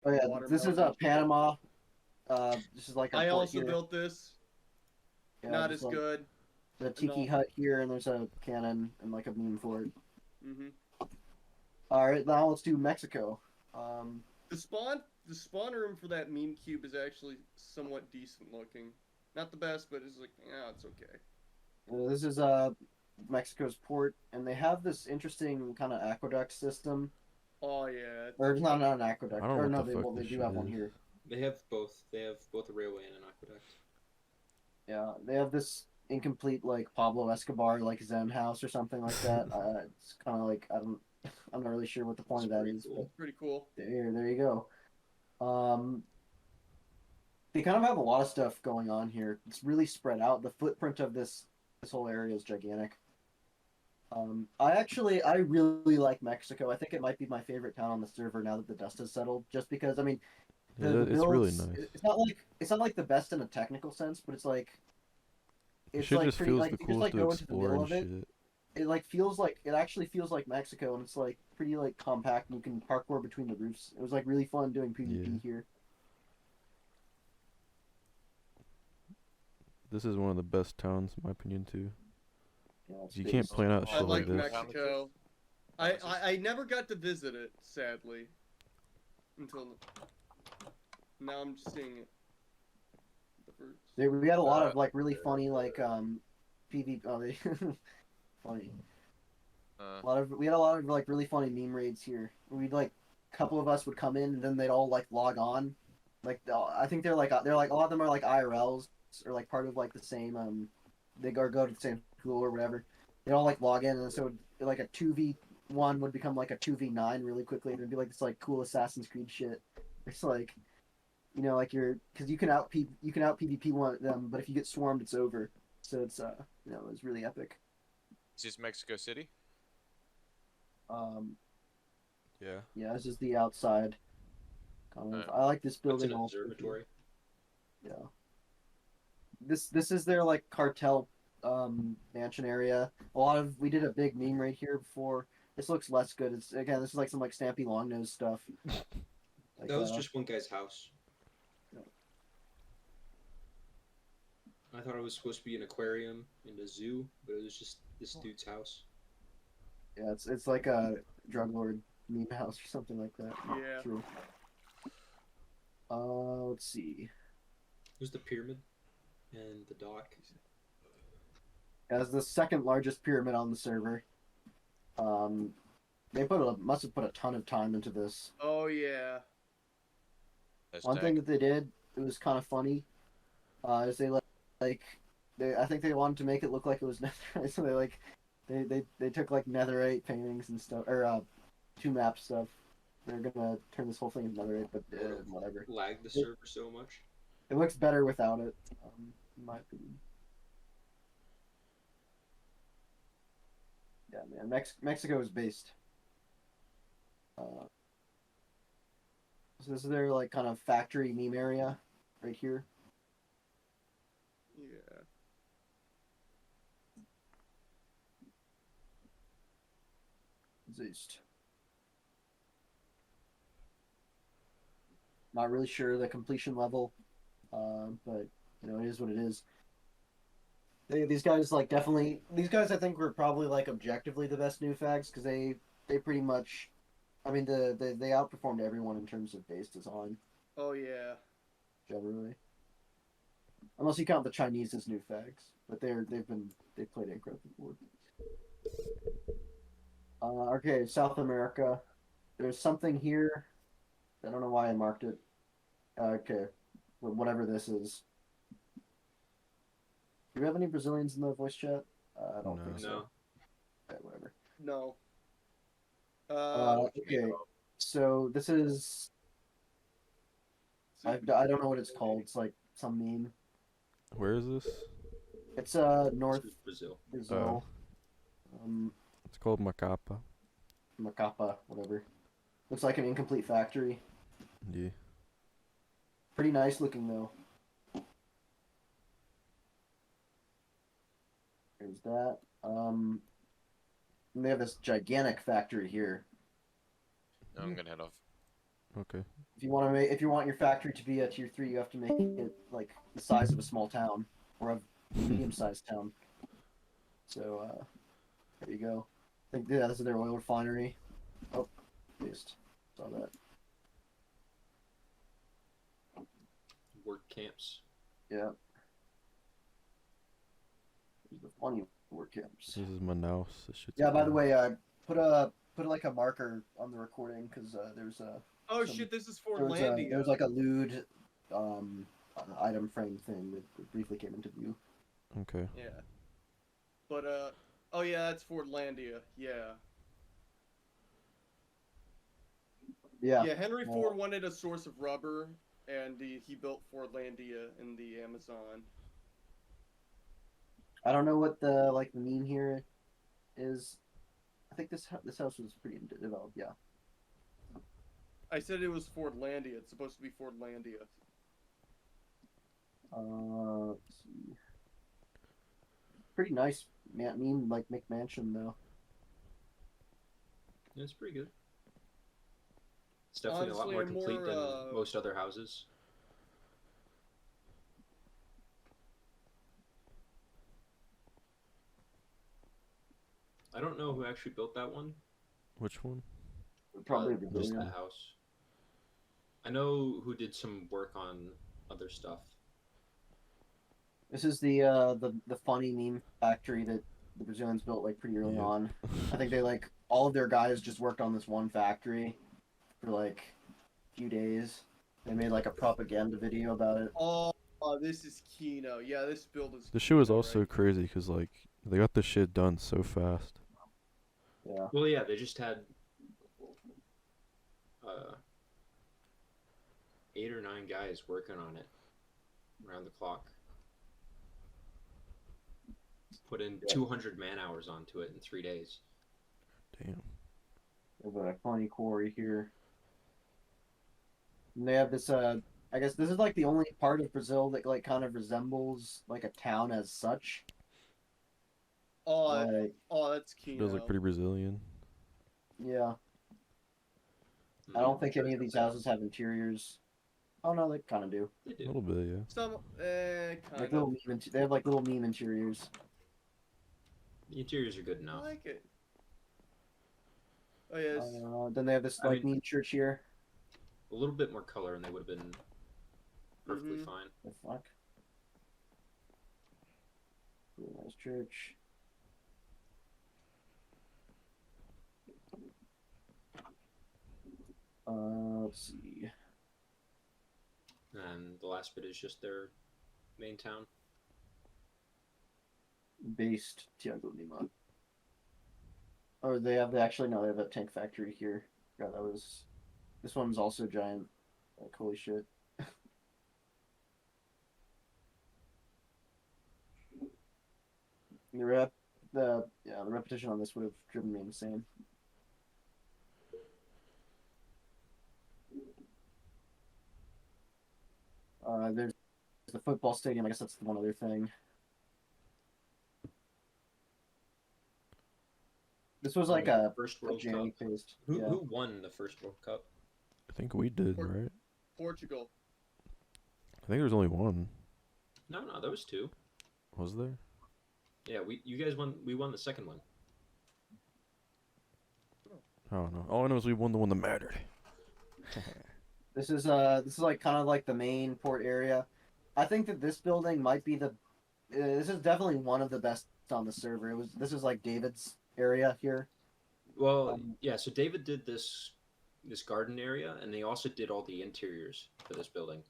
Oh yeah, water this is mountain. Panama. This is like a I port also here. built this. Yeah, Not just as like good. the tiki No. hut here, and there's a cannon and like a beam for it. hmm All right, now let's do Mexico. Um, The spawn room for that meme cube is actually somewhat decent looking. Not the best, but it's like, yeah, it's okay. this is Mexico's port, and they have this interesting kind of aqueduct system, Oh yeah. or it's not an I aqueduct, don't know or what no, the they fuck well they this do shit have one is. here. They have both. They have both a railway and an aqueduct. Yeah, they have this incomplete like Pablo Escobar like Zen house or something like that. It's kind of like I'm not really sure what the point It's of that pretty is, but cool. Pretty cool. there you go. They kind of have a lot of stuff going on here. It's really spread out. The footprint of this whole area is gigantic. I really like Mexico. I think it might be my favorite town on the server now that the dust has settled. Just because I mean Yeah, the it's really builds nice. it's not like the best in a technical sense, but The it's shit like just pretty feels like the if you just coolest like to go into the explore middle and of it. shit. It actually feels like Mexico, and it's like pretty like compact, and you can parkour between the roofs. It was like really fun doing Yeah. PvP here. This is one of the best towns, in my opinion, too. Yeah, it's You can't based. plan out I shit like like this. Mexico. I never got to visit it, sadly. Until now I'm just seeing it. The first. We had a lot Uh, of like really funny like PvP. Oh, they funny. uh, We had a lot of like really funny meme raids here. We'd like a couple of us would come in and then they'd all like log on. I think they're like a lot of them are like IRLs or like part of like the same they go to the same school or whatever. They all like log in and so like a 2v1 would become like a 2v9 really quickly and it'd be like this like cool Assassin's Creed shit. It's like like because you can out PvP one them, but if you get swarmed, it's over. So it's it's really epic. is this Mexico City? Um, Yeah. yeah, this is the outside. Kind of. Uh, I like this That's building an also here. observatory. Yeah. This is their like cartel mansion area. We did a big meme right here before. This looks less good. It's again this is like some like Stampy Longnose stuff. Like That was just one guy's house. yeah. I thought it was supposed to be an aquarium and a zoo, but it was just this dude's house. Yeah, it's like a drug lord meme house or something like that. Yeah. True. Let's see. There's the pyramid and the dock. As the second largest pyramid on the server. Um, they must have put a ton of time into this. Oh yeah. One thing that they did, it was kind of funny, is like I think they wanted to make it look like it was netherite, so they took like netherite paintings and stuff or two map stuff. They're gonna turn this whole thing into netherite, but whatever. Lagged the server so much. It looks better without it, in my opinion. Yeah, man, Mexico is based. So this is their like kind of factory meme area, right here. Yeah. Zeist. Not really sure the completion level, but it is what it is. These guys like definitely these guys I think were probably like objectively the best new fags because they pretty much, I mean they outperformed everyone in terms of base design Oh yeah. generally, unless you count the Chinese as new fags, but they've played incredibly well. Okay, South America. There's something here. I don't know why I marked it. Okay, whatever this is. Do we have any Brazilians in the voice chat? I don't No. think so. No. Okay, whatever. No. Okay, so this is. I don't know what it's called. It's like some meme. Where is this? It's North This is Brazil. Brazil. It's called Macapa. Macapa, whatever. Looks like an incomplete factory. Yeah. Pretty nice looking though. There's that. And they have this gigantic factory here. I'm gonna head off. Okay. If you want your factory to be a tier 3, you have to make it like the size of a small town or a medium-sized town. So there you go. I think this is their oil refinery. Oh, just saw that. Work camps. Yeah. These are the funny work camps. This is Manaus. This shit's Yeah. By the cool. way, put like a marker on the recording because there's a Oh Some- shit, this is there was Fordlandia. like a lewd item frame thing that briefly came into view. Okay. Yeah. But oh yeah, that's Fordlandia. Yeah. Yeah. Yeah, Henry Well- Ford wanted a source of rubber, and he built Fordlandia in the Amazon. I don't know what the meme here is. I think this house was pretty developed. Yeah. I said it was Fordlandia. It's supposed to be Fordlandia. Let's see. Pretty nice meme McMansion though. Yeah, it's pretty good. It's definitely Honestly, a lot more I'm complete more, than most other houses. I don't know who actually built that one. Which one? Probably Just Brazilian. that house. I know who did some work on other stuff. This is the funny meme factory that the Brazilians built like pretty early Yep. on. I think they all of their guys just worked on this one factory for like a few days. They made like a propaganda video about it. Oh, this is Kino. Yeah, this build is. The shit was Kino, also right? crazy because like they got the shit done so fast. Yeah. Well, yeah, they just had 8 or 9 guys working on it around the clock. Put in 200 man hours onto it in 3 days. Damn. There's a funny quarry here. And they have this I guess this is like the only part of Brazil that like kind of resembles like a town as such. Oh, Like, oh, that's It Kino. does look pretty Brazilian. yeah. I don't think any of these houses have interiors. Oh no, they kind of do. They A do. little bit, yeah. Some, kind Like of. little they have like little meme interiors. The interiors are good I enough. like it. Oh yes. Then they have this I like mean- meme church here. A little bit more color and they would have been perfectly Mhm. fine. The fuck? Really nice church. Let's see. And the last bit is just their main town. Based Tiago Lima. Or they actually no, they have a tank factory here. Yeah, this one's also giant. Like holy shit. The repetition on this would have driven me insane. There's the football stadium. I guess that's the one other thing. This was like a First World Cup. jammy faced. Who Yeah. who won the first World Cup? I think we did, Or- right? Portugal. I think there's only one. No, there was 2. Was there? Yeah, you guys won. We won the second one. I don't know. All I know is we won the one that mattered. This is like kind of like the main port area. I think that this building might be this is definitely one of the best on the server. This is like David's area here. Well, yeah. So David did this garden area, and they also did all the interiors for this building.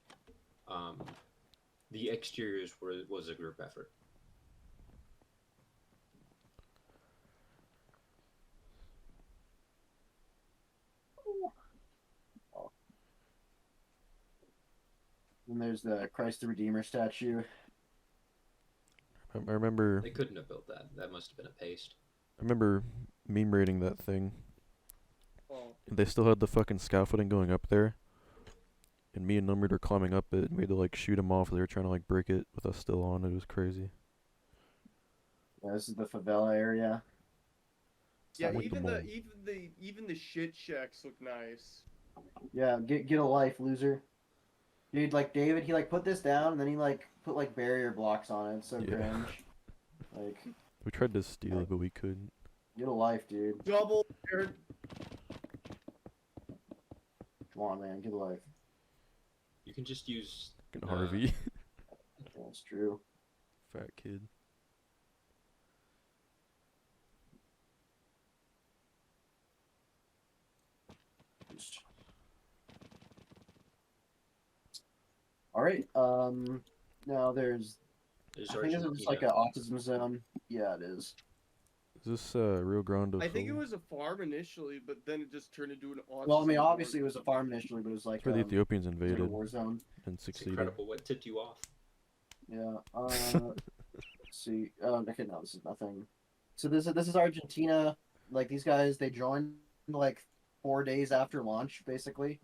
The exteriors was a group effort. And there's the Christ the Redeemer statue. I remember. They couldn't have built that. That must have been a paste. I remember meme rating that thing. Oh, They still had the fucking scaffolding going up there. And me and Numbered were climbing up it, and we had to like shoot them off. They were trying to like break it with us still on. It was crazy. Yeah, this is the favela area. yeah. With the Even mole. the shit shacks look nice. Yeah, get a life, loser. Dude, like David, he like put this down and then he like put like barrier blocks on it. It's so Yeah. cringe. Like, We tried to steal it, but we couldn't. get a life, dude. Double air. Come on, man, get a life. You can just use. Fucking Harvey. Yeah, that's true. Fat kid. All right. Now there's. There's I think this is just like an autism zone. Yeah, it is. Is this Rio Grande do I think it Sul? was a farm initially, but then it just turned into an autism. Well, I mean, ward. obviously it was a farm initially, but it was like That's where the it Ethiopians was like invaded a war zone. and It's succeeded. incredible. What tipped you off? Yeah. Let's see. Okay, no, this is nothing. So this is Argentina. Like these guys, they joined like 4 days after launch, basically.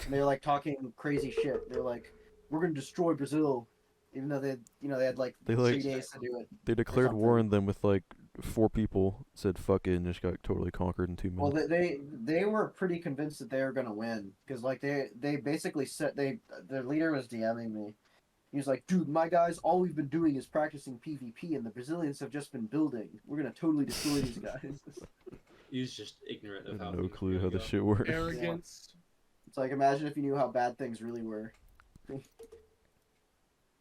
And they're like talking crazy shit. They're like, "We're gonna destroy Brazil," even though they had like They, like- 3 days to do it. They declared war something. on them with like 4 people, said fuck it, and just got totally conquered in 2 Well, minutes. they were pretty convinced that they were gonna win because like they basically said their leader was DMing me. He was like, "Dude, my guys, all we've been doing is practicing PvP, and the Brazilians have just been building. We're gonna totally destroy these guys." He was just ignorant I of had how. no things were clue gonna how go. this shit works. Arrogance. It's like imagine if you knew how bad things really were.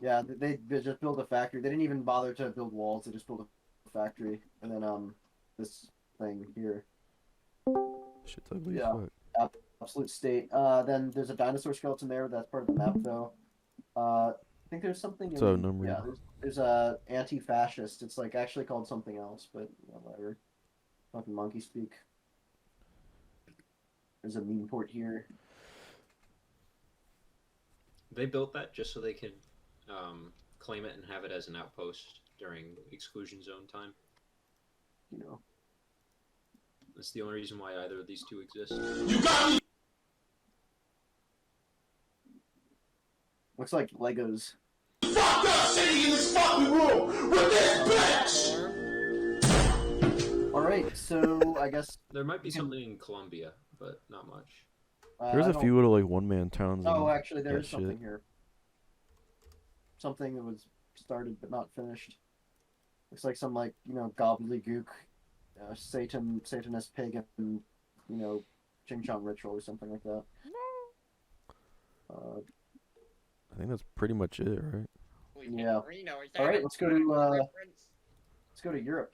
Yeah, they just built a factory. They didn't even bother to build walls. They just built a factory, and then this thing here, Shit's ugly Yeah. as fuck. absolute state. Then there's a dinosaur skeleton there. That's part of the map, though. I think there's something. It's in, outnumbered. Yeah, there's a anti-fascist. It's like actually called something else, but whatever. Fucking monkey speak. There's a meme port here. They built that just so they can claim it and have it as an outpost during exclusion zone time. You know. That's the only reason why either of these two exist. Looks like Legos. All right, so I guess There might be You can- something in Colombia, but not much. There's I a don't- few little like one-man towns. Oh, and actually, there that is something shit. here. Something that was started but not finished. Looks like some gobbledygook, Satanist pagan, Ching Chong ritual or something like that. I think that's pretty much it, right? Yeah. All right, let's go to Europe.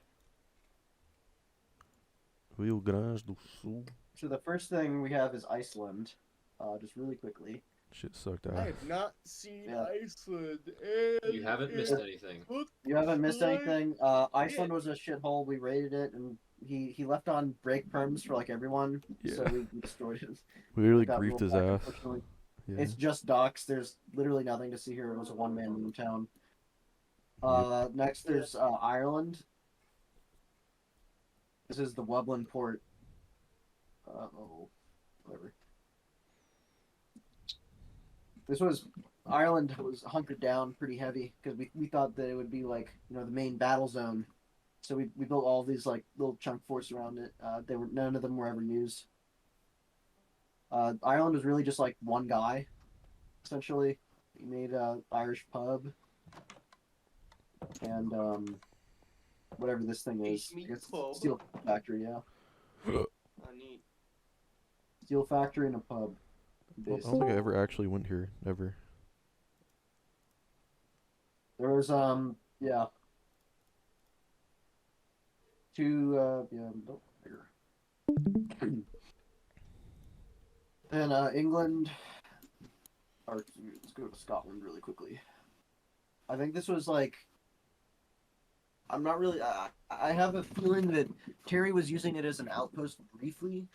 Rio Grande do Sul. So the first thing we have is Iceland. Just really quickly. Shit sucked I ass. have not seen Yeah. Iceland. And You haven't missed anything. You haven't missed Like- anything. Iceland was a shithole. We raided it, and he left on break perms for like everyone. So Yeah. we destroyed it. We literally Got griefed rolled his back, ass. unfortunately. Yeah. It's just docks. There's literally nothing to see here. It was a one-man move town. Next, there's Ireland. This is the Wublin port. Whatever. Ireland was hunkered down pretty heavy because we thought that it would be like the main battle zone. So we built all these like little chunk forts around it. None of them were ever used. Ireland was really just like one guy, essentially. He made a Irish pub, and whatever this thing is, Meat I guess pub. steel factory. Yeah, Oh, neat. steel factory and a pub. I don't think I ever actually went here. Ever. There was yeah. Two here. Then England, or let's go to Scotland really quickly. I think this was like, I'm not really. I have a feeling that Terry was using it as an outpost briefly.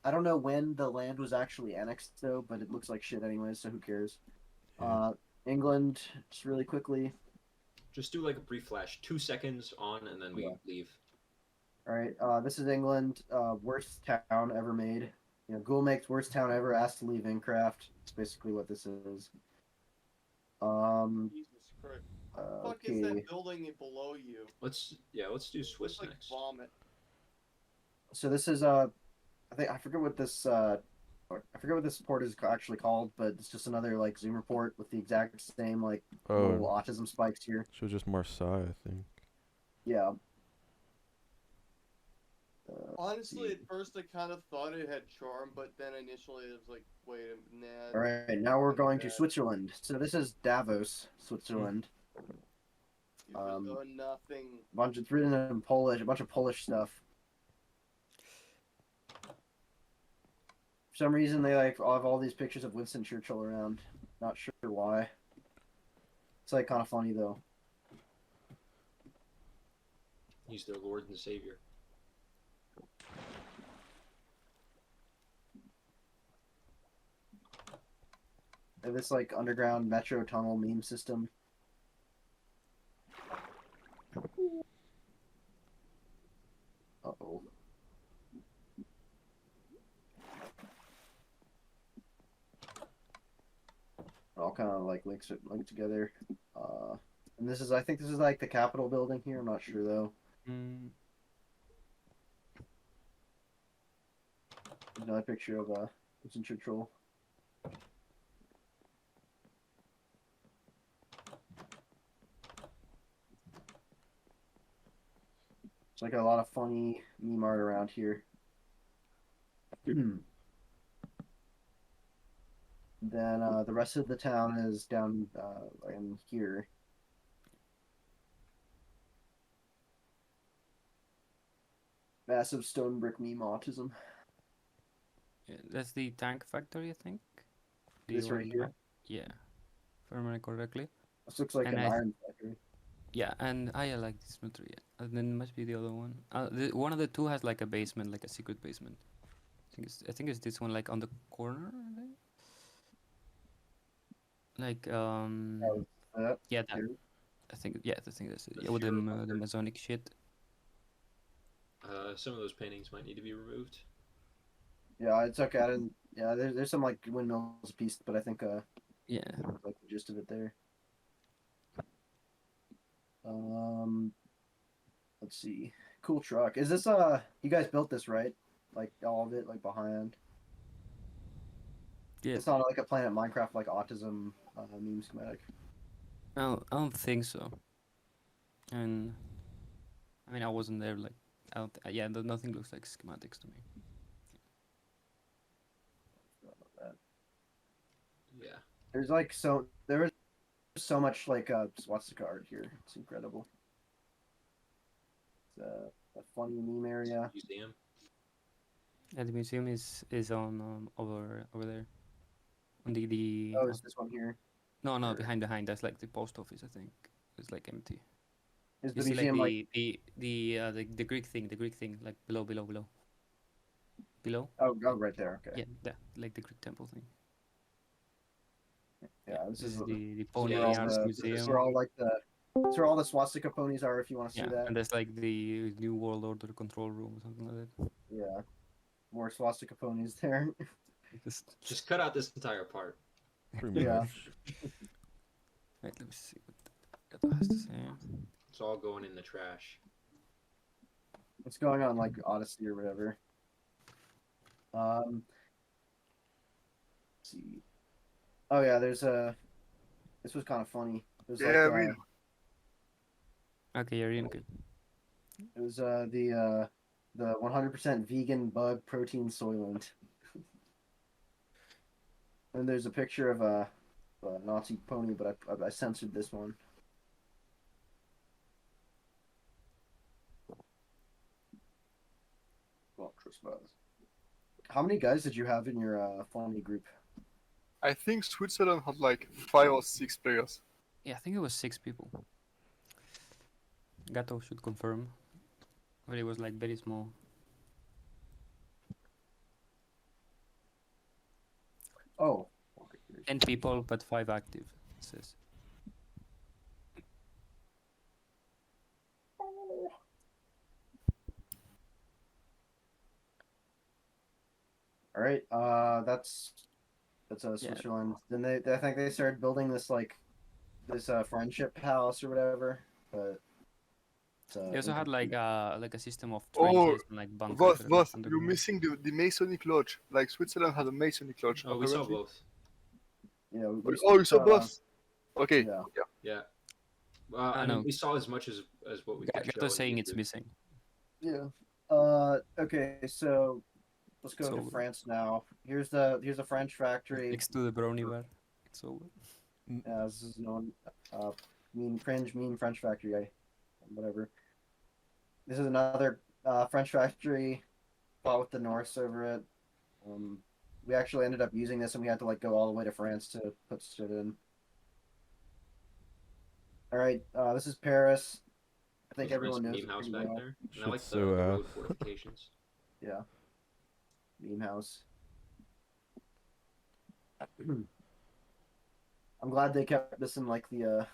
I don't know when the land was actually annexed though, but it looks like shit anyway, so who cares? Yeah. England, just really quickly. Just do like a brief flash, 2 seconds on, and then we Yeah. leave. All right, this is England. Worst town ever made. Google makes worst town ever. Asked to leave Incraft. That's basically what this is. Jesus Christ. What the fuck is Okay. that building below you? Let's do Swiss It's like next. vomit. So this is I forget what this I forget what this port is actually called, but it's just another like zoomer port with the exact same like little Oh, autism spikes here. so just Marseille, I think. Yeah. Honestly, see. at first I kind of thought it had charm, but then initially it was like, wait, nah. All right, now we're kinda going to bad. Switzerland. So this is Davos, Switzerland. Even though nothing. It's written in Polish, a bunch of Polish stuff. For some reason, they like have all these pictures of Winston Churchill around. Not sure why. It's like kind of funny though. He's their Lord and Savior. They have this like underground metro tunnel meme system. Uh-oh. All kind of like linked together. And this is, I think this is like the Capitol building here. I'm not sure though. Another picture of Winston Churchill. It's like a lot of funny meme art around here. Then the rest of the town is down in here. Massive stone brick meme autism. Yeah, that's the tank factory, I think. This one right in the here? back? Yeah, if I remember correctly. This looks like And an I th- iron factory. Yeah, and I like this material. And then must be the other one. One of the two has like a basement, like a secret basement. I think it's this one, like on the corner. I think. Like Oh, that yeah, that. here. I think that's it. The Yeah, with Fuhrer the bunker. Masonic shit. Some of those paintings might need to be removed. Yeah, it's okay. I didn't. Yeah, there's some like windmills piece, but I think Yeah. like the gist of it there. Let's see. Cool truck. Is this you guys built this, right? Like all of it, like behind. Yeah. It's not like a Planet Minecraft like autism meme schematic. I don't think so. And I mean, I wasn't there. Like, I don't. Yeah, nothing looks like schematics to me. Yeah. There's so much like swastika art here. It's incredible. It's a funny meme area. Museum. Yeah, the museum is on over there. On the Oh, is this one here? no Or behind that's like the post office, I think. It's like empty. is You the see like museum like? the Greek thing like below. Oh, right there. Okay. Yeah, that like the Greek temple thing. Yeah, this is the Pony where all Arms the Museum. this is where all like the this is where all the swastika ponies are. If you want to see Yeah, that. and there's like the New World Order control room or something like that. Yeah, more swastika ponies there. Just cut out this entire part. Pretty Yeah. much. Wait, let me see what Gato has to say. It's all going in the trash. What's going on, like Odyssey or whatever. Let's see. Oh yeah, there's a. This was kind of funny. It was Yeah, like, Okay, you're in good. it was the 100% vegan bug protein soylent. And there's a picture of a Nazi pony, but I censored this one. Well, trespass. How many guys did you have in your funny group? I think Switzerland had like 5 or 6 players. Yeah, I think it was 6 people. Gato should confirm, but it was like very small. Oh. 10 people, but 5 active. It says. All right. That's Switzerland. Then I think they started building this like this friendship house or whatever. But They also had like a system of Oh, trenches and like bunkers. Voth, you're underground. missing the Masonic Lodge. Like Switzerland had a Masonic Lodge. Oh, we saw apparently. both. Yeah. Oh, you saw both. Okay. Yeah. Yeah. I I know. mean, we saw as much as what we could show. Gato's on saying it's YouTube. missing. Yeah. Okay. So let's go It's to over. France now. Here's a French factory. Next to the brownie bar. It's over. Yeah, this is known. Mean French factory. Whatever. This is another French factory. Fought with the Norse over it. We actually ended up using this, and we had to like go all the way to France to put shit in. All right, this is Paris. I think There's a everyone nice knows meme it house pretty back well. there. And I Shit's like the so road fortifications. Yeah. Meme house. I'm glad they kept this in like the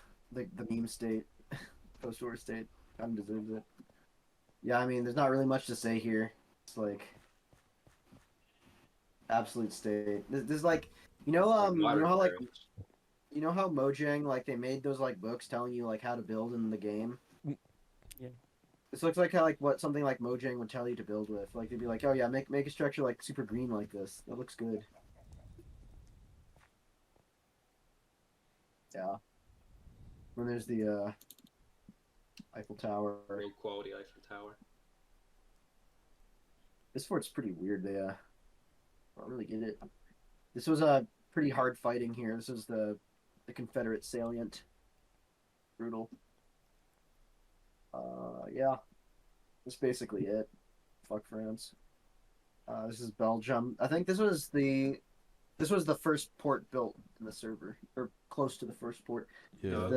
meme state, post-war state. Kind of deserves it. Yeah, I mean, there's not really much to say here. It's like absolute state. This is like you know how like you know how Mojang like they made those like books telling you like how to build in the game. Yeah. This looks like how like what something like Mojang would tell you to build with. Like they'd be like, oh yeah, make a structure like super green like this. That looks good. Yeah. Then there's the Eiffel Tower. Great quality Eiffel Tower. This fort's pretty weird. They I don't really get it. This was a pretty hard fighting here. This was the Confederate salient. Brutal. Yeah. That's basically it. Fuck France. This is Belgium. I think this was the first port built in the server, or close to the first port. Yeah. No,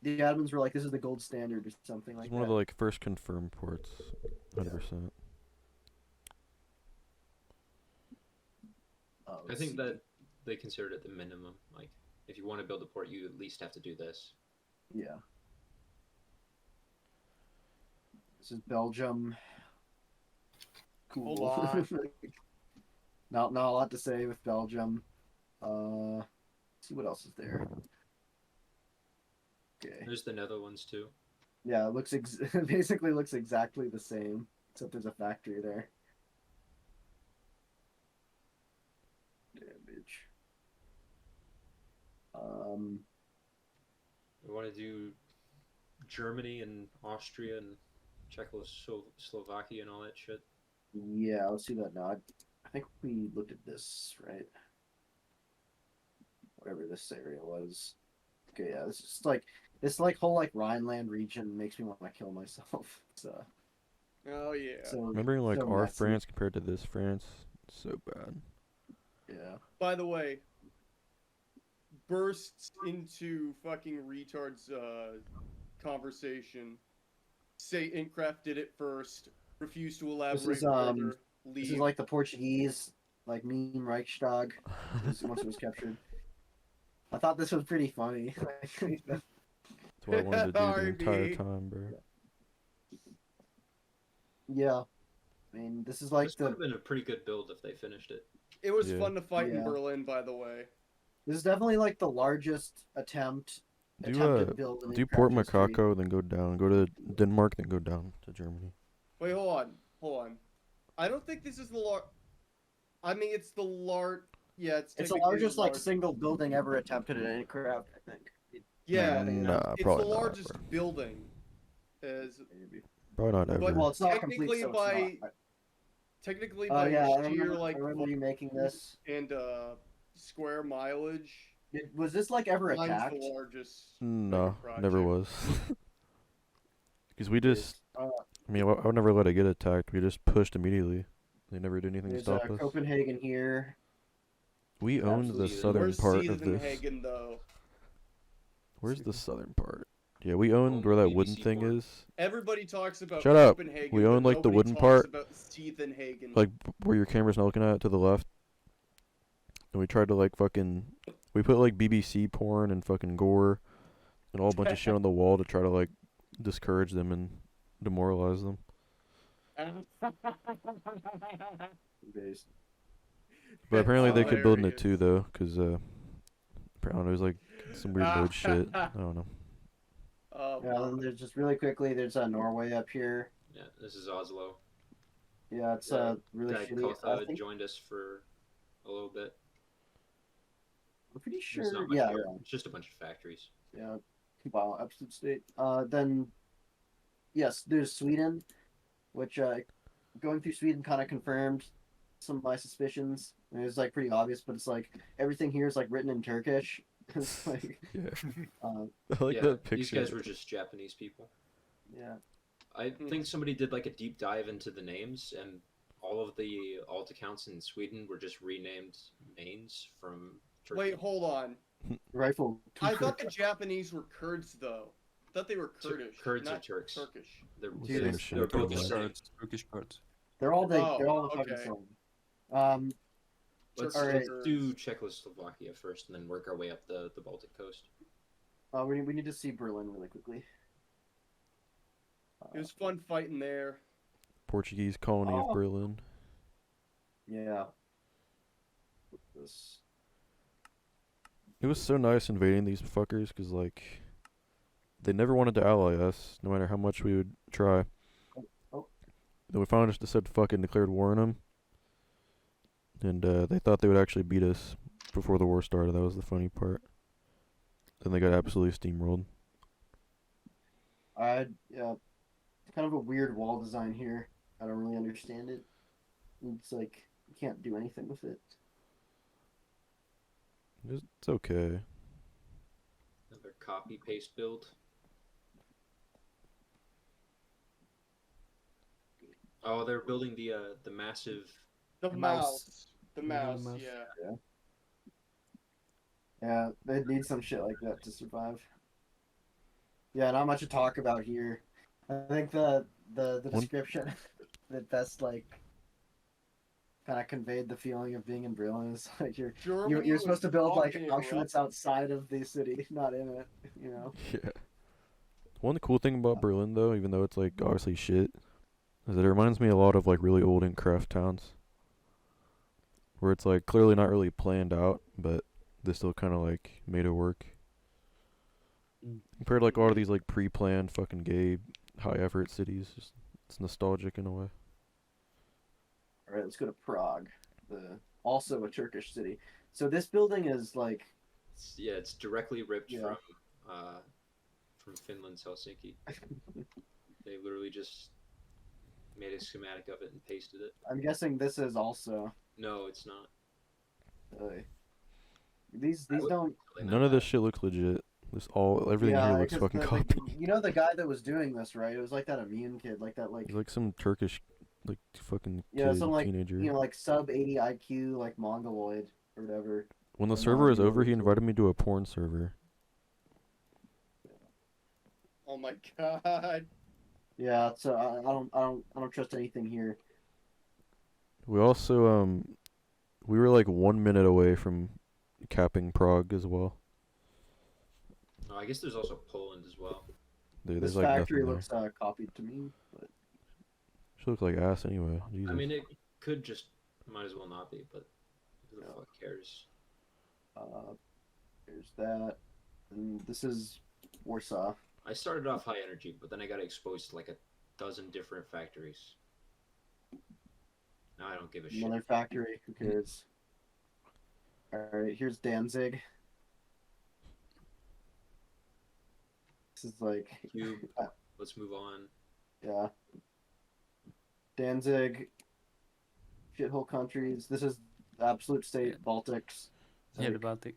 The admins were like, "This is the gold standard" or something like It's that. one of the like first confirmed ports. 100%. I Let's think see. that they considered it the minimum. Like, if you want to build a port, you at least have to do this. Yeah. This is Belgium. Cool. Hold on. Not a lot to say with Belgium. Let's see what else is there. Okay. There's the Netherlands too. Yeah, it looks basically looks exactly the same, except there's a factory there. Damage. We want to do Germany and Austria and Czechoslovakia and all that shit. Yeah, let's do that now. I think we looked at this, right? Whatever this area was. Okay, yeah, this whole like Rhineland region makes me want to kill myself. So, Oh yeah. Remembering like so our messy. France compared to this France, so bad. Yeah. By the way, bursts into fucking retards conversation. Say Inkcraft did it first. Refuse to elaborate further. This is Leave. like the Portuguese like meme Reichstag once it was captured. I thought this was pretty funny. That's what I wanted to do the entire RB. time, bro. Yeah. I mean, this is like This would have been a pretty good build if they finished it. It was Yeah. fun to fight in Yeah. Berlin, by the way. this is definitely like the largest attempted build in Do Minecraft Port history. Macacao, then go down. Go to Denmark, then go down to Germany. Wait, hold on. I don't think this is the I mean, it's the Yeah, it's. It's the technically largest like large- single building ever attempted in Minecraft, I think. Yeah, Nah, it's probably the not, largest bro. building. As Maybe. Probably not But- ever. Well, it's not Technically complete, so by- it's not. technically Oh by yeah, I sheer remember, like I remember you making this. and square mileage. Was this like ever Mine's attacked? the largest. No, fucking never project. was. Because we just, Uh, I mean, I would never let it get attacked. We just pushed immediately. They never did anything to there's stop us. Copenhagen here. We owned the absolutely- southern Where's part of this. Copenhagen though? Where's the southern part? Yeah, we owned where that wooden BBC thing port. is. Everybody talks about Shut up. Copenhagen. We but own, like, the nobody wooden talks part. About Seethenhagen. Like, where your camera's not looking at to the left. And we tried to, like, we put, like, BBC porn and fucking gore and all a bunch of shit on the wall to try to, like, discourage them and demoralize them. Based. But apparently they That's could build in it hilarious. too, though, because, I don't know, it was, like, some weird mode shit. I don't know. Yeah, then there's just really quickly. There's Norway up here. Yeah, this is Oslo. Yeah, it's really Guy shitty. I Kotha think joined us for a little bit. I'm pretty There's sure. not much Yeah, here. yeah, It's just a bunch of factories. yeah. Wow, absolute state. Then yes, there's Sweden, which going through Sweden kind of confirmed some of my suspicions. And it was like pretty obvious, but it's like everything here is like written in Turkish. It's like, Yeah. uh, I like yeah, that these picture. guys were just Japanese people. yeah. I think somebody did like a deep dive into the names, and all of the alt accounts in Sweden were just renamed mains from Turkey. Wait, hold on. Rifle. I thought the Japanese were Kurds, though. I thought they were Kurdish. Kurds are not Turks. Turkish. They're, Dude, Same they're shit, both the pretty same. much. Turkish cards. They're all the Oh, they're all the fucking okay. same. Let's, Alright. let's do Czechoslovakia first, and then work our way up the Baltic coast. We need to see Berlin really quickly. It was fun fighting there. Portuguese colony of Oh. Berlin. Yeah. This. It was so nice invading these fuckers because, like, they never wanted to ally us, no matter how much we would try. Oh. Then we finally just decided to fucking declared war on them. And they thought they would actually beat us before the war started. That was the funny part. Then they got absolutely steamrolled. Yeah. It's kind of a weird wall design here. I don't really understand it. It's like you can't do anything with it. It's okay. Another copy paste build. Oh, they're building the massive. The The mouse. mouse. The Yeah, mouse, the mouse. yeah. Yeah, they need some shit like that to survive. Yeah, not much to talk about here. I think the description that best like kind of conveyed the feeling of being in Berlin is like Germany you're supposed to build like fucking Auschwitz outside of the city, not in it. You know. Yeah. One cool thing about Berlin, though, even though it's, like, obviously shit, is that it reminds me a lot of, like, really old Craft towns. Where it's, like, clearly not really planned out, but they still kind of, like, made it work. Mm. Compared to, like, all of these, like, pre-planned fucking gay, high-effort cities. Just, it's nostalgic in a way. All right, let's go to Prague, also a Turkish city. So this building is like, It's directly ripped Yeah. from Finland's Helsinki. They literally just made a schematic of it and pasted it. I'm guessing this is also. No, it's not. These I would- don't. Really None not of this bad. shit looks legit. Everything here looks 'cause fucking the, copied. you know the guy that was doing this, right? It was like that immune kid, like that, like He's like some Turkish, like, fucking yeah, kid, some like teenager. like sub 80 IQ, like mongoloid or whatever. When the I'm server not is over, he really invited me to a porn server. Oh my god. Yeah, so I don't trust anything here. We also, we were like 1 minute away from capping Prague as well. Oh, I guess there's also Poland as well. There's This like factory nothing there. looks copied to me, but She looks like ass anyway. Jesus. I mean, it could just might as well not be, but who the Yeah. fuck cares? there's that, and this is Warsaw. I started off high energy, but then I got exposed to like a dozen different factories. Now I don't give a shit. Another factory. Who cares? All right, here's Danzig. This is like, Cube. Let's move on. yeah. Danzig, shithole countries. This is absolute state, Yeah. Baltics. Yeah, the Like, Baltic.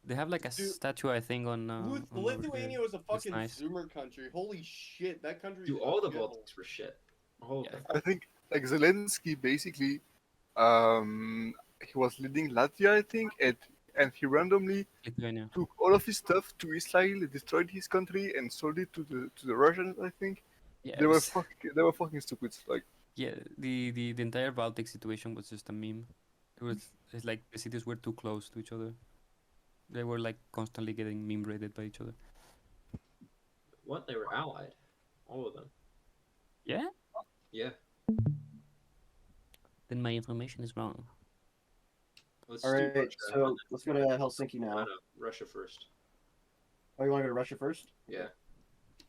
They have like a Dude, statue, I think, on. on Lithuania was a fucking nice. Zoomer country. Holy shit, that country. Dude, is all the a shithole. Baltics were shit. All of Yeah. them. I think like Zelensky basically, he was leading Latvia, I think, and he randomly Lithuania. took all of his stuff to Israel, destroyed his country, and sold it to the Russians. I think Yeah, they it were was- fucking stupid. Like yeah. The entire Baltic situation was just a meme. It's like the cities were too close to each other. They were like constantly getting meme raided by each other. What? They were allied. All of them. Yeah. Yeah. Then my information is wrong. Let's all do right, Russia. so let's go to Helsinki No, now. no, Russia first. Oh, you want to go to Russia first? Yeah.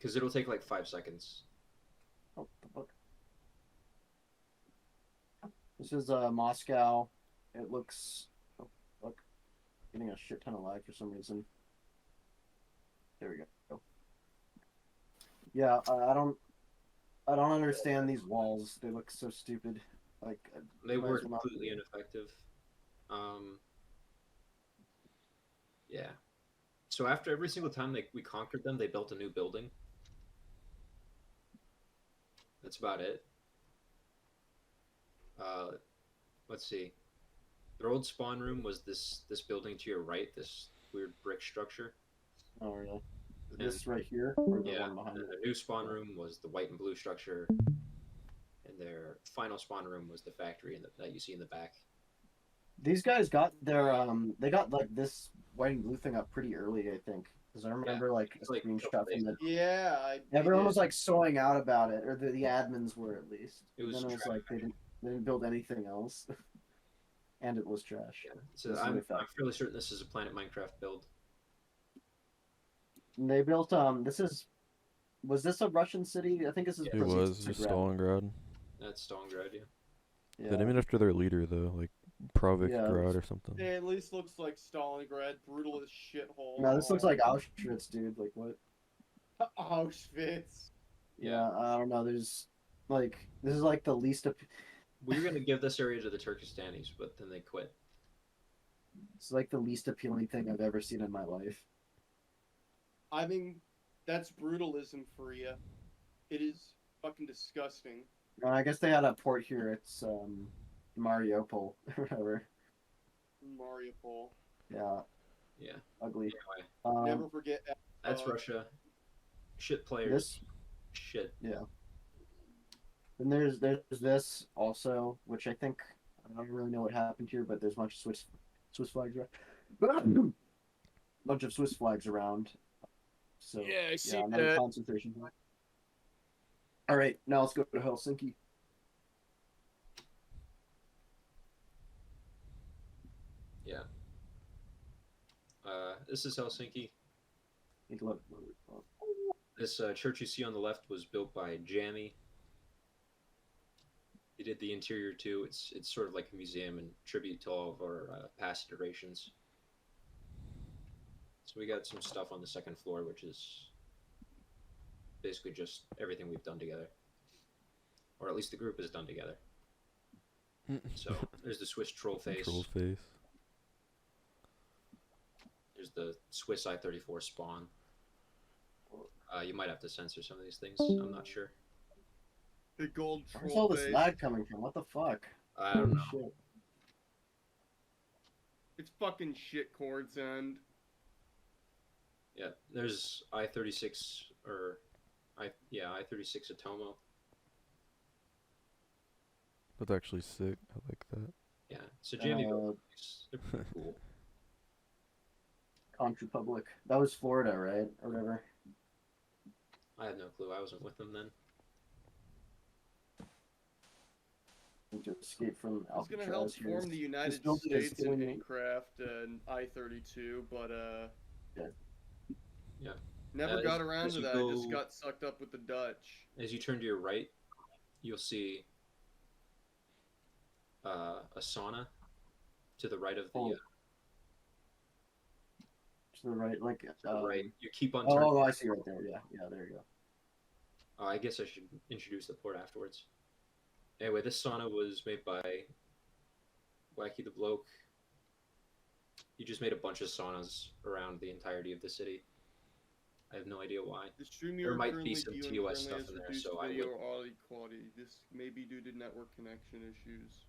Because it'll take like 5 seconds. Oh, the fuck. This is Moscow. It looks. Oh, fuck. Getting a shit ton of lag for some reason. There we go. Yeah, I don't understand these walls. They look so stupid. Like They might were as well not- completely ineffective. Yeah. So after every single time we conquered them, they built a new building. That's about it. Let's see. Their old spawn room was this building to your right, this weird brick structure. Oh really? And- This right here, or the Yeah. one behind And it? their new spawn room was the white and blue structure. And their final spawn room was the factory that you see in the back. These guys got their they got like this white and blue thing up pretty early, I think, because I remember like a it's like a screenshot couple from days the. Yeah, Everyone was like sewing out about it, or the admins were at least. It was then it was like they didn't build anything else, and it was trash. Yeah. So This is I'm really fast. fairly certain this is a Planet Minecraft build. And they built was this a Russian city? I think this is. It was just Stalingrad. That's Stalingrad, yeah. Yeah. They named it after their leader though, like Provikgrad it's- or something. It at least looks like Stalingrad, brutal as shithole. No, this looks like Auschwitz, dude. Like what? Auschwitz. Yeah, I don't know. There's like this is like the least. We were gonna give this area to the Turkistanis, but then they quit. It's like the least appealing thing I've ever seen in my life. I mean, that's brutalism for you. It is fucking disgusting. I guess they had a port here. It's Mariupol or whatever. Mariupol. Yeah, Yeah. ugly. Anyway, Never forget. that's Russia. Shit players. This, Shit. yeah. Then there's this also, which I think I don't really know what happened here, but there's a bunch of Swiss flags around. Bunch of Swiss flags around. So Yeah, I see another that. concentration camp. All right, now let's go to Helsinki. Yeah. This is Helsinki. This church you see on the left was built by Jamie. He did the interior too. It's sort of like a museum and tribute to all of our past iterations. So we got some stuff on the second floor, which is basically just everything we've done together, or at least the group has done together. So there's the Swiss troll face. Troll face. There's the Swiss I-34 spawn. You might have to censor some of these things. I'm not sure. The gold Where's troll all this face. lag coming from? What the fuck? I don't know. Shit. It's fucking shit, Chord's End. Yeah, there's I-36 or I-36 Atomo. That's actually sick. I like that. Yeah, so Jamie, Uh, they're pretty cool. Conch Republic. That was Florida, right? Or whatever. I have no clue. I wasn't with them then. To escape from I was gonna help Alcatraz here. form the United building is States in killing me. Minecraft and I-32, but Yeah. never As- got around as to you that. I just go- got sucked up with the Dutch. As you turn to your right, you'll see a sauna to the right of the. Oh. To the right, like. To the right. You keep on turning. Oh, I see right there. Yeah, there you go. I guess I should introduce the port afterwards. Anyway, this sauna was made by Wacky the Bloke. He just made a bunch of saunas around the entirety of the city. I have no idea why. The stream There you are might currently be some viewing TOS currently stuff has in there, reduced so I video would- audio quality. This may be due to network connection issues.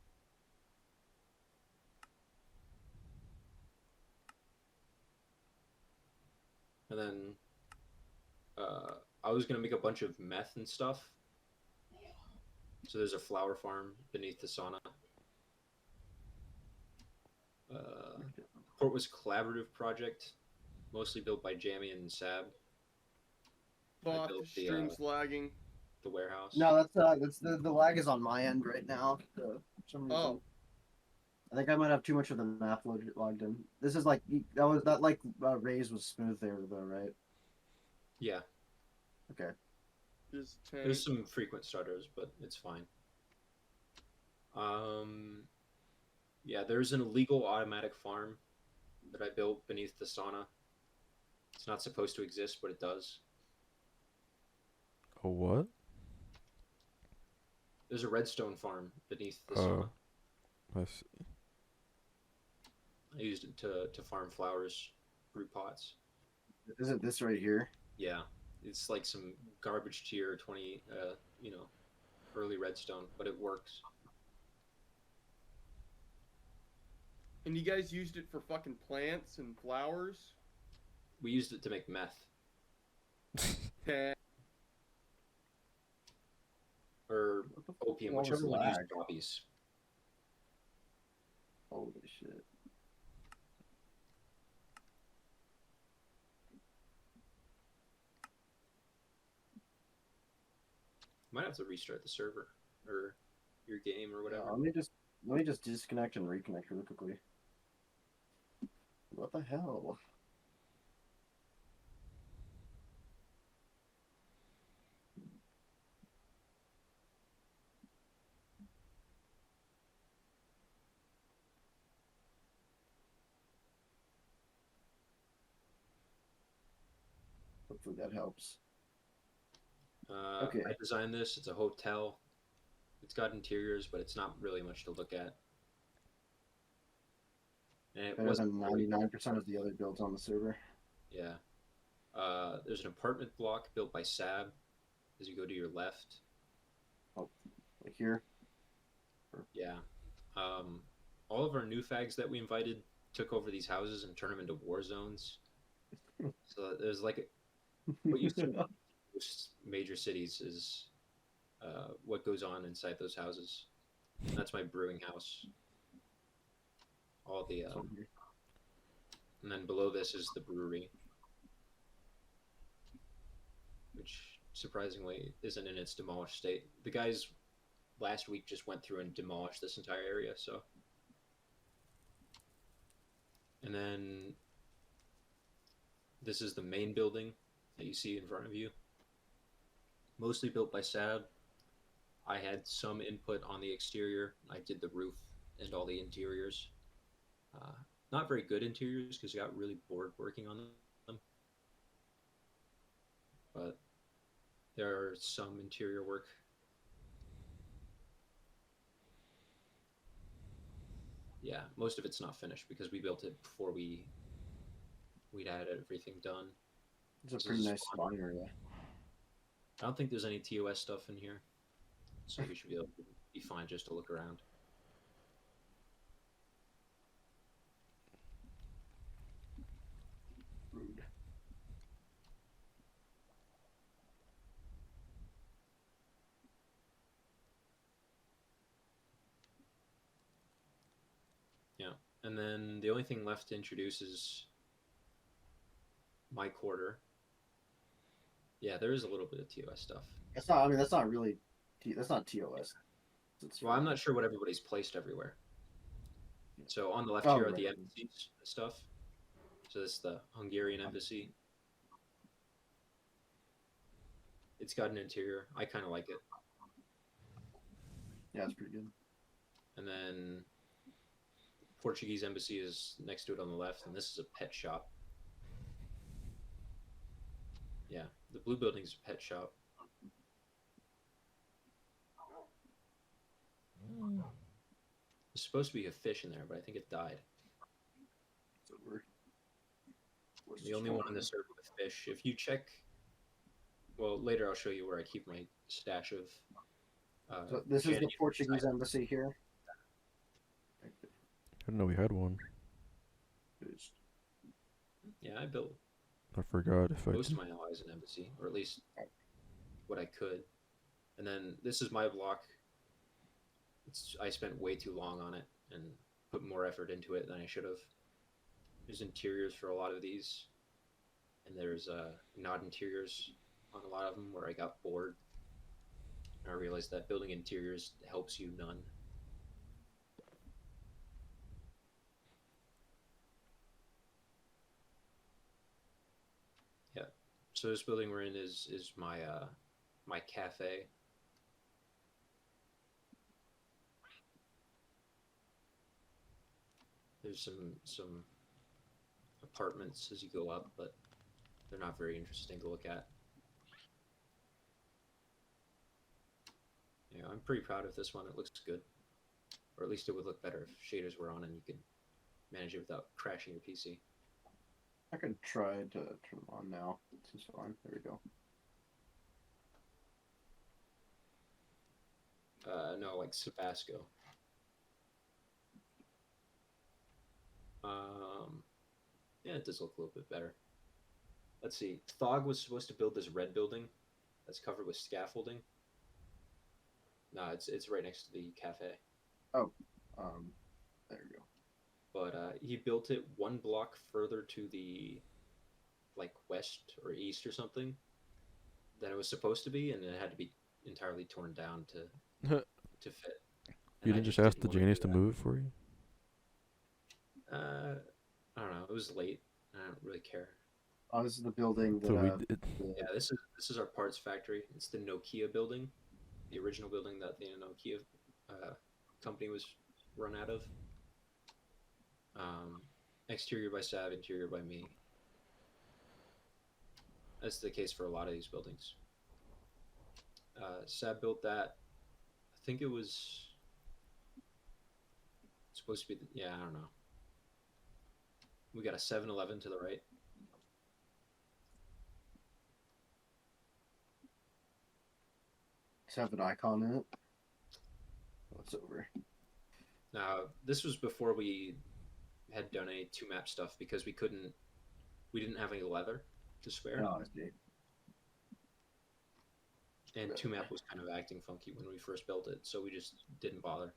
And then I was gonna make a bunch of meth and stuff. So there's a flower farm beneath the sauna. Port was a collaborative project, mostly built by Jamie and Sab. Fuck, built the the, stream's lagging. The warehouse. No, that's the lag is on my end right now. For some reason. Oh. I think I might have too much of the map logged in. This is like Ray's was smooth there though, right? Yeah. Okay. Just There's tank. some frequent starters, but it's fine. Yeah, there's an illegal automatic farm that I built beneath the sauna. It's not supposed to exist, but it does. A what? There's a redstone farm beneath the Oh, sauna. I see. I used it to farm flowers, brew pots. Is it this right here? Yeah, it's like some garbage tier 20, early redstone, but it works. And you guys used it for fucking plants and flowers? We used it to make meth. Tank. Or opium, What was whichever one used lag? poppies. Holy shit. Might have to restart the server or your game or Yeah, whatever. let me just disconnect and reconnect really quickly. What the hell? Hopefully that helps. Okay. I designed this. It's a hotel. It's got interiors, but it's not really much to look at. And it Better wasn't than really- 99% of the other builds on the server. Yeah. There's an apartment block built by Sab as you go to your left. Like here. Yeah. All of our new fags that we invited took over these houses and turned them into war zones. So there's like what you see in most major cities is what goes on inside those houses. And that's my brewing house. All the So here. and then below this is the brewery, which surprisingly isn't in its demolished state. The guys last week just went through and demolished this entire area, so. And then this is the main building that you see in front of you. Mostly built by Sab. I had some input on the exterior. I did the roof and all the interiors. Not very good interiors because I got really bored working on them. But there's some interior work. Yeah, most of it's not finished because we built it before we'd had everything done. It's a This pretty is nice fun. spawn area. I don't think there's any TOS stuff in here, so we should be able to be fine just to look around. Rude. Yeah, and then the only thing left to introduce is my quarter. Yeah, there is a little bit of TOS stuff. That's not. I mean, that's not really. That's not TOS. It's Well, I'm not sure what everybody's placed everywhere. So on the left Oh, here are right. the embassies and stuff. So this is the Hungarian embassy. It's got an interior. I kind of like it. Yeah, it's pretty good. And then Portuguese embassy is next to it on the left, and this is a pet shop. Yeah, the blue building's a pet shop. There's supposed to be a fish in there, but I think it died. So we're The only one on the server with fish. If you check, well, later I'll show you where I keep my stash of. So this is the Chinese Portuguese side. embassy here. I didn't know we had one. Yeah, I built I forgot if I. most of my allies an embassy, or at least what I could. And then this is my block. I spent way too long on it and put more effort into it than I should have. There's interiors for a lot of these, and there's not interiors on a lot of them where I got bored. And I realized that building interiors helps you none. So this building we're in is my my cafe. There's some apartments as you go up, but they're not very interesting to look at. Yeah, I'm pretty proud of this one. It looks good. Or at least it would look better if shaders were on and you could manage it without crashing your PC. I can try to turn them on now. This is fine. There we go. No, like Sabasco. Yeah, it does look a little bit better. Let's see. Thog was supposed to build this red building that's covered with scaffolding. No, it's right next to the cafe. Oh, there you go. But he built it one block further to the like west or east or something than it was supposed to be, and it had to be entirely torn down to fit. You And I didn't just ask the wanna Janies do to that. move it for you? I don't know. It was late. I don't really care. Oh, this is the building that. So we the- Yeah, this is our parts factory. It's the Nokia building, the original building that the Nokia company was run out of. Exterior by Sav, interior by me. That's the case for a lot of these buildings. Sav built that. I think it was supposed to be. Yeah, I don't know. We got a 7-Eleven to the right. Does it have an icon in it? Oh, it's over. Now, this was before we had done any 2-map stuff because we didn't have any leather to spare. Oh, I see. And Right. 2-map was kind of acting funky when we first built it, so we just didn't bother.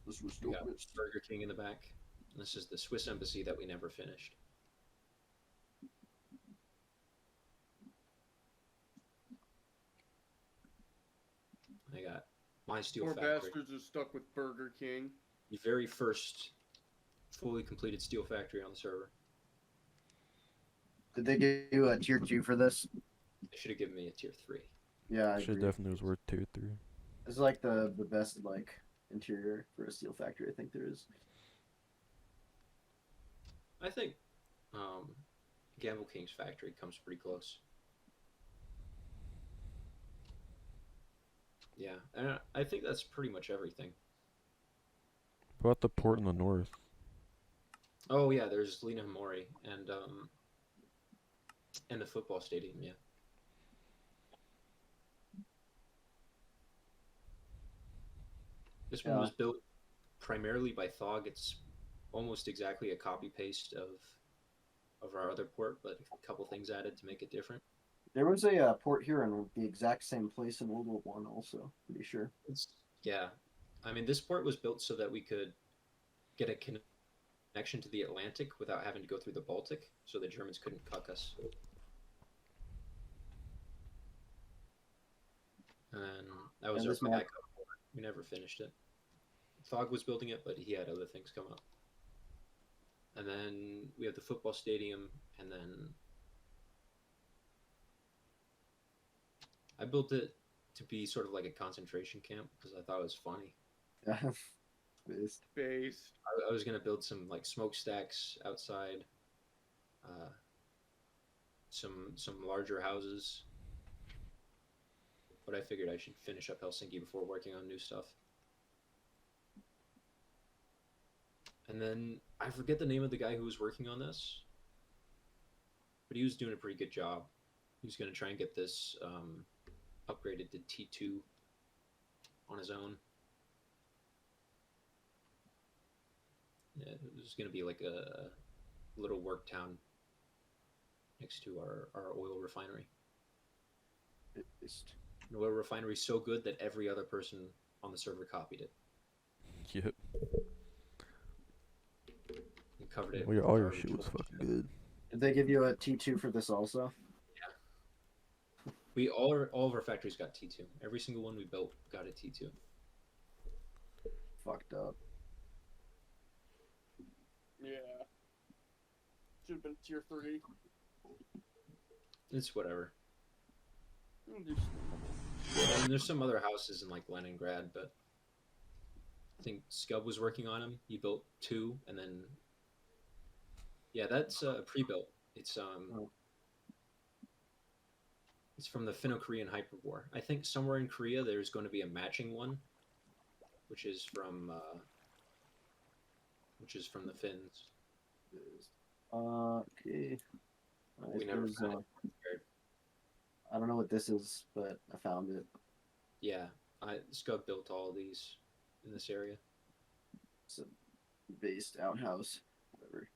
This was We got stupid. Burger King in the back. This is the Swiss embassy that we never finished. I got my steel Poor factory. bastards are stuck with Burger King. The very first fully completed steel factory on the server. Did they give you a tier 2 for this? They should have given me a tier 3. Yeah, I Shit agree. definitely was worth tier 3. It's like the best like interior for a steel factory. I think there is. I think Gamble King's factory comes pretty close. Yeah, and I think that's pretty much everything. What about the port in the north? Oh yeah, there's Lena Mori and the football stadium. Yeah. This one Yeah. was built primarily by Thog. It's almost exactly a copy paste of our other port, but a couple things added to make it different. There was a port here in the exact same place in World War One. Also, pretty sure. Yeah, I mean this port was built so that we could get a connection to the Atlantic without having to go through the Baltic, so the Germans couldn't cuck us. And that was And our this map- Macacao port. We never finished it. Thog was building it, but he had other things come up. And then we have the football stadium, and then I built it to be sort of like a concentration camp because I thought it was funny. Yeah. Based. Based. I was gonna build some like smokestacks outside, some larger houses, but I figured I should finish up Helsinki before working on new stuff. And then I forget the name of the guy who was working on this, but he was doing a pretty good job. He was gonna try and get this upgraded to T2 on his own. Yeah, it was going to be like a little work town next to our oil refinery. Based. An oil refinery so good that every other person on the server copied it Yep. and covered it. Well, with all your garbage shit was and fucking shit. good. Did they give you a T2 for this also? We all of our factories got T2. Every single one we built got a T2. Fucked up. Yeah. Should have been tier 3. It's whatever. Understandable. And there's some other houses in like Leningrad, but I think Scub was working on them. He built 2, and then yeah, that's pre-built. It's it's from the Finno-Korean Hyperwar. I think somewhere in Korea there's going to be a matching one, which is from the Finns. Okay. We never found I don't know what this is, but I found it. Yeah, Scub built all of these in this area. It's a based outhouse, whatever.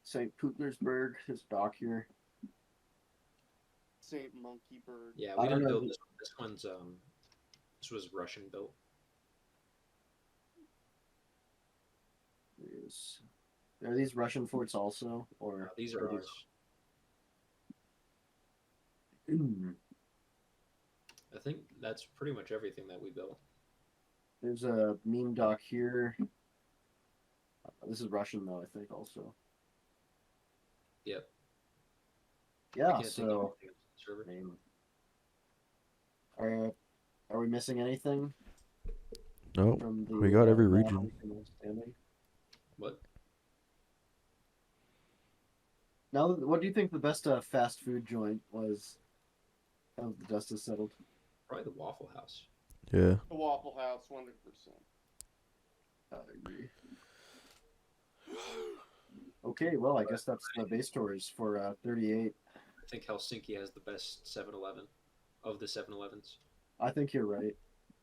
St. Petersburg, this dock here. Saint Monkey Bird. Yeah, I we don't didn't know build if this one. This one's this was Russian built. Are these Russian forts also, or These are ours. I think that's pretty much everything that we built. There's a meme dock here. This is Russian though, I think also. Yep. I Yeah. can't think of So, anything else on the server. I mean, are we missing anything Nope. from the? We got every map region. we can understand? What? Now, what do you think the best fast food joint was? Now that the dust has settled. Probably the Waffle House. Yeah. The Waffle House, 100%. I agree. Okay, well, I guess that's the base tours for 38. I think Helsinki has the best 7-Eleven of the 7-Elevens. I think you're right.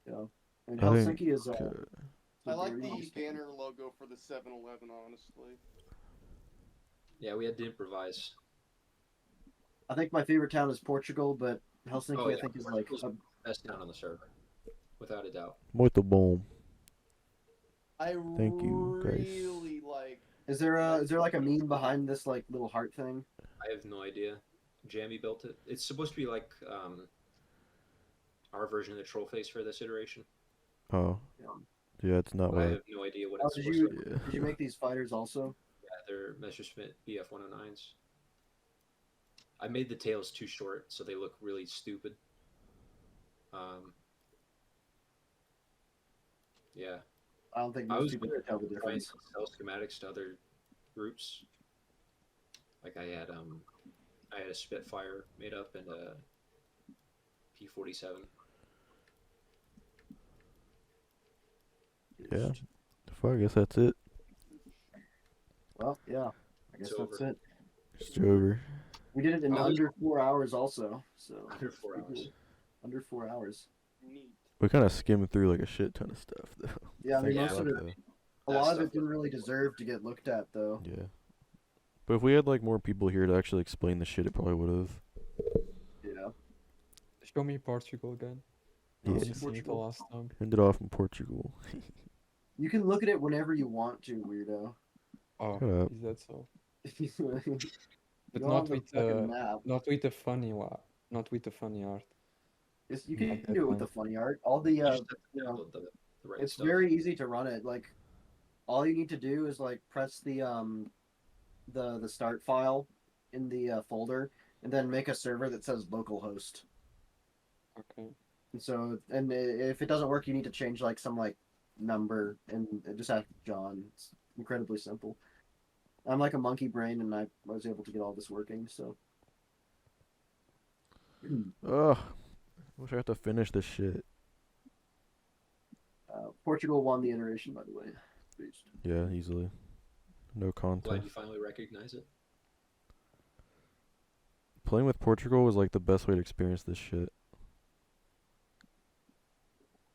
Yeah. And I think- Helsinki is. I like very the interesting. banner logo for the 7-Eleven, honestly. Yeah, we had to improvise. I think my favorite town is Portugal, but Helsinki Oh, yeah, I think is like. Portugal's Best town on the server, without a doubt. Muito bom. I Thank you, guys. really like. Is there like a meme behind this like little heart thing? I have no idea. Jamie built it. It's supposed to be like our version of the troll face for this iteration. Oh. Yeah, it's not But I what. have no idea what Oh, it's did supposed you to be. Yeah. did you make these fighters also? Yeah, they're Messerschmitt BF 109s. I made the tails too short, so they look really stupid. Yeah. I don't think I most was people gonna can tell the try and difference. sell schematics to other groups. Like I had a Spitfire made up and a P-47. Yeah. Fuck, I guess that's it. Well, yeah. I guess It's that's over. it. It's over. We did it in Oh, there's- under 4 hours also. So Under 4 hours. Under 4 hours. Neat. We kind of skimmed through like a shit ton of stuff though. Yeah, I mean, Yeah, most of Fuck, it, though. a That lot of stuff it didn't really deserve to get looked at though. Yeah. But if we had like more people here to actually explain the shit, it probably would have. Yeah. Show me Portugal again. Yeah. I've seen it the Portugal. last time. Ended off in Portugal. You can look at it whenever you want to, weirdo. Oh, Shut up. is that so? But Go not on the with fucking the map. not with the funny not with the funny art. You can Like that do it with one. the funny art. All the You just have to you know, download the right it's stuff. very easy to run it. Like, all you need to do is like press the start file in the folder, and then make a server that says localhost. Okay. And so, if it doesn't work, you need to change like some like number, and just ask John. It's incredibly simple. I'm like a monkey brain, and I was able to get all this working. So, Ugh. Wish I had to finish this shit. Portugal won the iteration, by the way. Beast. Yeah, easily. No Glad contest. you finally recognize it. Playing with Portugal was like the best way to experience this shit.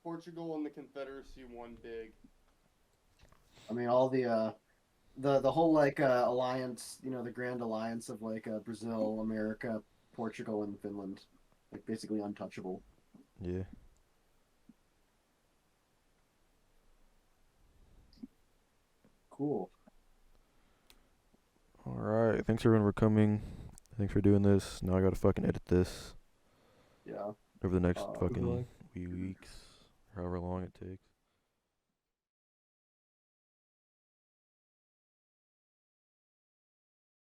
Portugal and the Confederacy won big. I mean, all the whole like alliance, the grand alliance of like Brazil, America, Portugal, and Finland, like basically untouchable. Yeah. Cool. Alright, thanks everyone for coming. Thanks for doing this. Now I gotta fucking edit this Yeah. over the next Good fucking luck. few weeks, or however long it takes.